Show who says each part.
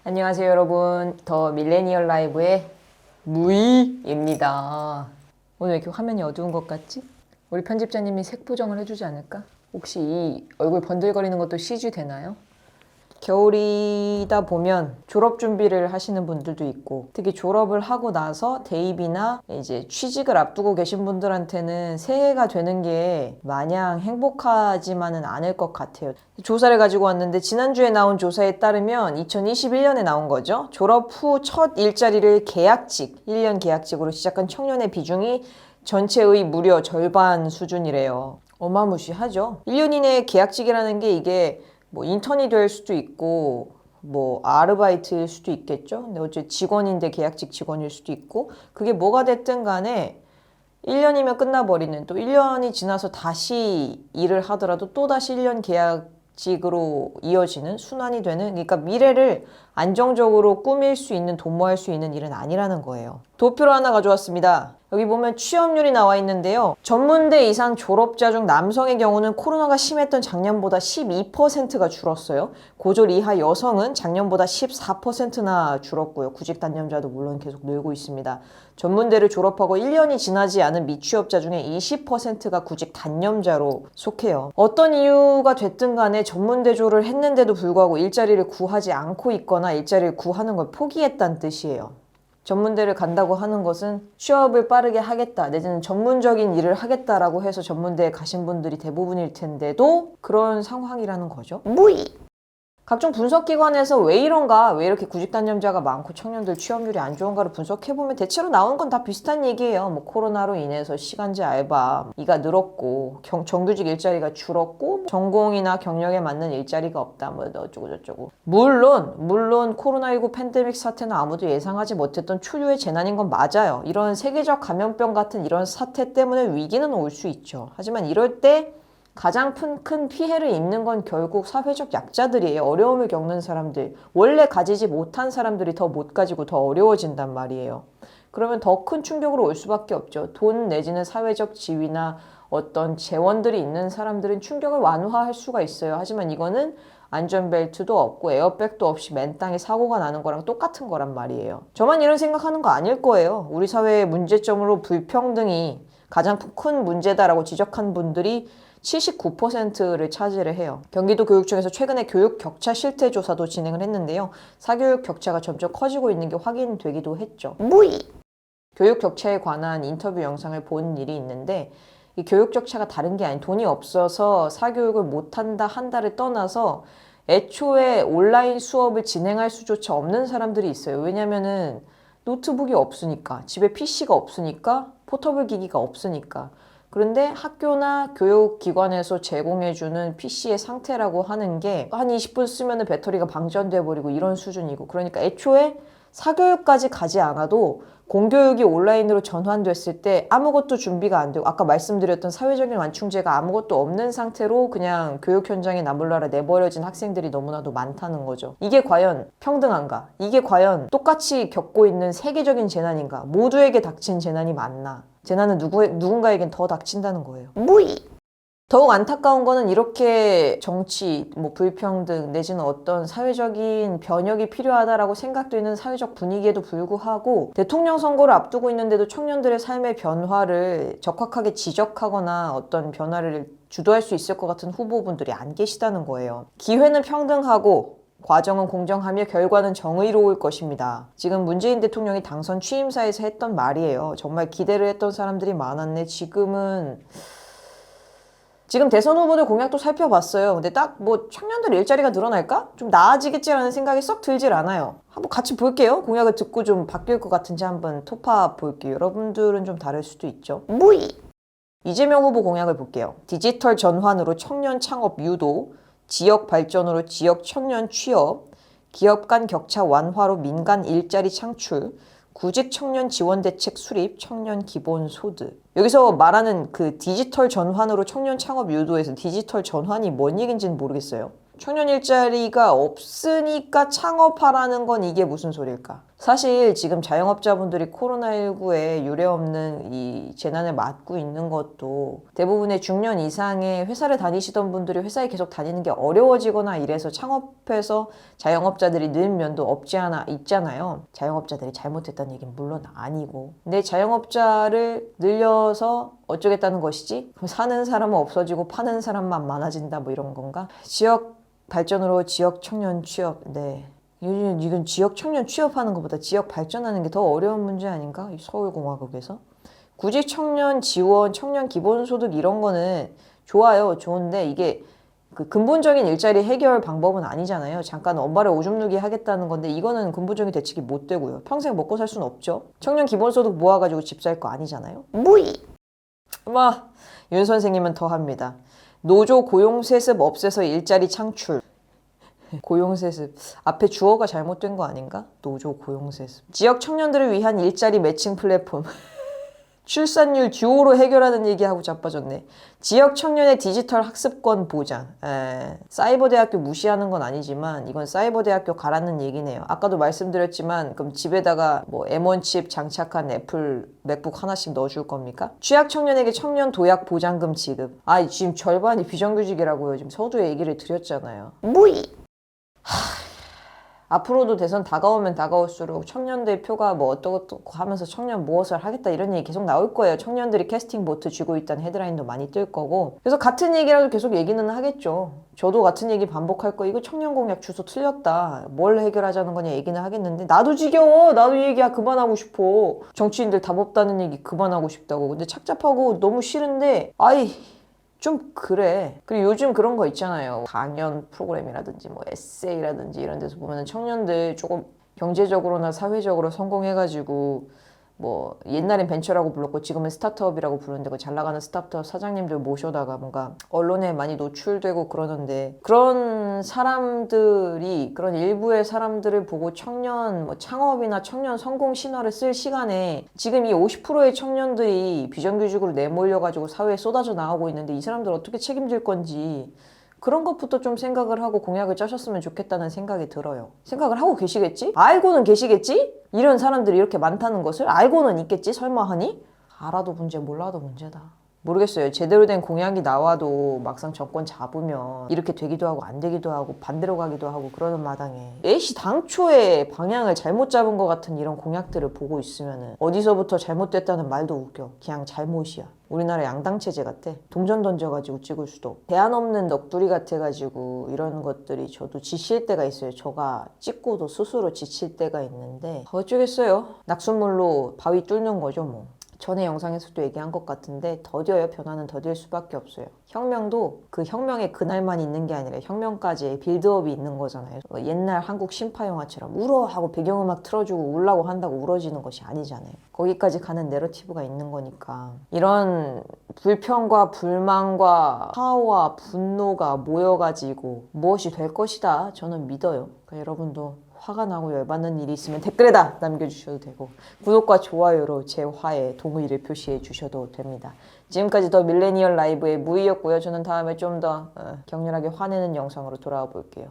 Speaker 1: 안녕하세요 여러분, 더 밀레니얼 라이브의 무이입니다. 오늘 왜 이렇게 화면이 어두운 것 같지? 우리 편집자님이 색 보정을 해주지 않을까? 혹시 이 얼굴 번들거리는 것도 CG 되나요? 겨울이다 보면 졸업 준비를 하시는 분들도 있고, 특히 졸업을 하고 나서 대입이나 이제 취직을 앞두고 계신 분들한테는 새해가 되는 게 마냥 행복하지만은 않을 것 같아요. 조사를 가지고 왔는데 지난주에 나온 조사에 따르면 2021년에 나온 거죠. 졸업 후 첫 일자리를 계약직, 1년 계약직으로 시작한 청년의 비중이 전체의 무려 절반 수준이래요. 어마무시하죠. 1년 이내 계약직이라는 게 이게 뭐 인턴이 될 수도 있고 뭐 아르바이트일 수도 있겠죠. 근데 어째 직원인데 계약직 직원일 수도 있고, 그게 뭐가 됐든 간에 1년이면 끝나버리는, 또 1년이 지나서 다시 일을 하더라도 또다시 1년 계약직으로 이어지는, 순환이 되는, 그러니까 미래를 안정적으로 꾸밀 수 있는, 도모할 수 있는 일은 아니라는 거예요. 도표를 하나 가져왔습니다. 여기 보면 취업률이 나와 있는데요. 전문대 이상 졸업자 중 남성의 경우는 코로나가 심했던 작년보다 12%가 줄었어요. 고졸 이하 여성은 작년보다 14%나 줄었고요. 구직 단념자도 물론 계속 늘고 있습니다. 전문대를 졸업하고 1년이 지나지 않은 미취업자 중에 20%가 구직 단념자로 속해요. 어떤 이유가 됐든 간에 전문대졸을 했는데도 불구하고 일자리를 구하지 않고 있거나 일자리를 구하는 걸 포기했다는 뜻이에요. 전문대를 간다고 하는 것은 취업을 빠르게 하겠다, 내지는 전문적인 일을 하겠다라고 해서 전문대에 가신 분들이 대부분일 텐데도 그런 상황이라는 거죠. 무이! 각종 분석기관에서 왜 이런가, 왜 이렇게 구직 단념자가 많고 청년들 취업률이 안 좋은가를 분석해보면 대체로 나오는 건 다 비슷한 얘기예요. 뭐 코로나로 인해서 시간제 알바 이가 늘었고, 정규직 일자리가 줄었고, 전공이나 경력에 맞는 일자리가 없다, 뭐 어쩌고 저쩌고. 물론 코로나19 팬데믹 사태는 아무도 예상하지 못했던 초유의 재난인 건 맞아요. 이런 세계적 감염병 같은 이런 사태 때문에 위기는 올 수 있죠. 하지만 이럴 때 가장 큰 피해를 입는 건 결국 사회적 약자들이에요. 어려움을 겪는 사람들, 원래 가지지 못한 사람들이 더 못 가지고 더 어려워진단 말이에요. 그러면 더 큰 충격으로 올 수밖에 없죠. 돈 내지는 사회적 지위나 어떤 재원들이 있는 사람들은 충격을 완화할 수가 있어요. 하지만 이거는 안전벨트도 없고 에어백도 없이 맨 땅에 사고가 나는 거랑 똑같은 거란 말이에요. 저만 이런 생각하는 거 아닐 거예요. 우리 사회의 문제점으로 불평등이 가장 큰 문제다라고 지적한 분들이 79%를 차지를 해요. 경기도 교육청에서 최근에 교육 격차 실태 조사도 진행을 했는데요. 사교육 격차가 점점 커지고 있는 게 확인되기도 했죠. 무이! 교육 격차에 관한 인터뷰 영상을 본 일이 있는데, 이 교육 격차가 다른 게 아닌, 돈이 없어서 사교육을 못한다 한다를 떠나서 애초에 온라인 수업을 진행할 수조차 없는 사람들이 있어요. 왜냐면은 노트북이 없으니까, 집에 PC가 없으니까, 포터블 기기가 없으니까. 그런데 학교나 교육기관에서 제공해주는 PC의 상태라고 하는 게 한 20분 쓰면 배터리가 방전돼 버리고 이런 수준이고, 그러니까 애초에 사교육까지 가지 않아도 공교육이 온라인으로 전환됐을 때 아무것도 준비가 안 되고, 아까 말씀드렸던 사회적인 완충제가 아무것도 없는 상태로 그냥 교육 현장에 나몰라라 내버려진 학생들이 너무나도 많다는 거죠. 이게 과연 평등한가? 이게 과연 똑같이 겪고 있는 세계적인 재난인가? 모두에게 닥친 재난이 맞나? 재난은 누군가에겐 더 닥친다는 거예요. 무이! 더욱 안타까운 거는 이렇게 정치, 뭐 불평등 내지는 어떤 사회적인 변혁이 필요하다라고 생각되는 사회적 분위기에도 불구하고 대통령 선거를 앞두고 있는데도 청년들의 삶의 변화를 적확하게 지적하거나 어떤 변화를 주도할 수 있을 것 같은 후보분들이 안 계시다는 거예요. 기회는 평등하고 과정은 공정하며 결과는 정의로울 것입니다. 지금 문재인 대통령이 당선 취임사에서 했던 말이에요. 정말 기대를 했던 사람들이 많았네. 지금 대선 후보들 공약도 살펴봤어요. 근데 딱 뭐 청년들 일자리가 늘어날까? 좀 나아지겠지라는 생각이 썩 들질 않아요. 한번 같이 볼게요. 공약을 듣고 좀 바뀔 것 같은지 한번 토파 볼게요. 여러분들은 좀 다를 수도 있죠. 무이! 이재명 후보 공약을 볼게요. 디지털 전환으로 청년 창업 유도, 지역 발전으로 지역 청년 취업, 기업 간 격차 완화로 민간 일자리 창출, 구직 청년 지원 대책 수립, 청년 기본 소득. 여기서 말하는 그 디지털 전환으로 청년 창업 유도에서 디지털 전환이 뭔 얘기인지는 모르겠어요. 청년 일자리가 없으니까 창업하라는 건 이게 무슨 소릴까? 사실 지금 자영업자분들이 코로나19에 유례없는 이 재난을 맞고 있는 것도 대부분의 중년 이상의 회사를 다니시던 분들이 회사에 계속 다니는 게 어려워지거나 이래서 창업해서 자영업자들이 는 면도 없지 않아 있잖아요. 자영업자들이 잘못했다는 얘기는 물론 아니고. 근데 자영업자를 늘려서 어쩌겠다는 것이지? 그럼 사는 사람은 없어지고 파는 사람만 많아진다 뭐 이런 건가? 지역 발전으로 지역 청년 취업. 네. 요즘 이건 지역 청년 취업하는 것보다 지역 발전하는 게 더 어려운 문제 아닌가? 이 서울공화국에서. 굳이 청년 지원, 청년 기본소득 이런 거는 좋아요. 좋은데 이게 그 근본적인 일자리 해결 방법은 아니잖아요. 잠깐 엄발에 오줌 누기 하겠다는 건데 이거는 근본적인 대책이 못 되고요. 평생 먹고 살 수는 없죠. 청년 기본소득 모아가지고 집 살 거 아니잖아요. 무이! 윤 선생님은 더 합니다. 노조 고용세습 없애서 일자리 창출. 고용세습. 앞에 주어가 잘못된 거 아닌가? 노조 고용세습. 지역 청년들을 위한 일자리 매칭 플랫폼. 출산율 듀오로 해결하는 얘기하고 자빠졌네. 지역 청년의 디지털 학습권 보장. 사이버대학교 무시하는 건 아니지만 이건 사이버대학교 가라는 얘기네요. 아까도 말씀드렸지만 그럼 집에다가 뭐 M1 칩 장착한 애플 맥북 하나씩 넣어줄 겁니까? 취약 청년에게 청년 도약 보장금 지급. 지금 절반이 비정규직이라고요. 지금 서두에 얘기를 드렸잖아요. 무이! 앞으로도 대선 다가오면 다가올수록 청년들 표가 뭐 어떠고 하면서 청년 무엇을 하겠다 이런 얘기 계속 나올 거예요. 청년들이 캐스팅 보트 쥐고 있다는 헤드라인도 많이 뜰 거고. 그래서 같은 얘기라도 계속 얘기는 하겠죠. 저도 같은 얘기 반복할 거. 이거 청년 공약 주소 틀렸다. 뭘 해결하자는 거냐 얘기는 하겠는데 나도 지겨워. 나도 얘기야 그만하고 싶어. 정치인들 답 없다는 얘기 그만하고 싶다고. 근데 착잡하고 너무 싫은데 좀 그래. 그리고 요즘 그런 거 있잖아요. 강연 프로그램이라든지 뭐 에세이라든지 이런 데서 보면은 청년들 조금 경제적으로나 사회적으로 성공해가지고 뭐 옛날엔 벤처라고 불렀고 지금은 스타트업이라고 부르는데 그 잘 나가는 스타트업 사장님들 모셔다가 뭔가 언론에 많이 노출되고 그러는데 그런 사람들이 그런 일부의 사람들을 보고 청년 뭐 창업이나 청년 성공 신화를 쓸 시간에 지금 이 50%의 청년들이 비정규직으로 내몰려가지고 사회에 쏟아져 나가고 있는데 이 사람들 어떻게 책임질 건지 그런 것부터 좀 생각을 하고 공약을 짜셨으면 좋겠다는 생각이 들어요. 생각을 하고 계시겠지? 알고는 계시겠지? 이런 사람들이 이렇게 많다는 것을 알고는 있겠지? 설마 하니? 알아도 문제 몰라도 문제다. 모르겠어요. 제대로 된 공약이 나와도 막상 정권 잡으면 이렇게 되기도 하고 안 되기도 하고 반대로 가기도 하고 그러는 마당에 당초에 방향을 잘못 잡은 것 같은 이런 공약들을 보고 있으면 어디서부터 잘못됐다는 말도 웃겨. 그냥 잘못이야. 우리나라 양당체제 같아. 동전 던져가지고 찍을 수도. 대안 없는 넋두리 같아가지고 이런 것들이 저도 지칠 때가 있어요. 저가 찍고도 스스로 지칠 때가 있는데 어쩌겠어요. 낙숫물로 바위 뚫는 거죠 뭐. 전에 영상에서도 얘기한 것 같은데 더뎌요. 변화는 더딜 수밖에 없어요. 혁명도 그 혁명의 그날만 있는 게 아니라 혁명까지의 빌드업이 있는 거잖아요. 옛날 한국 신파 영화처럼 울어 하고 배경음악 틀어주고 울라고 한다고 울어지는 것이 아니잖아요. 거기까지 가는 내러티브가 있는 거니까 이런 불평과 불만과 파워와 분노가 모여가지고 무엇이 될 것이다 저는 믿어요. 그러니까 여러분도 화가 나고 열받는 일이 있으면 댓글에다 남겨주셔도 되고 구독과 좋아요로 제 화에 동의를 표시해 주셔도 됩니다. 지금까지 더 밀레니얼 라이브의 무이였고요. 저는 다음에 좀 더 격렬하게 화내는 영상으로 돌아와 볼게요.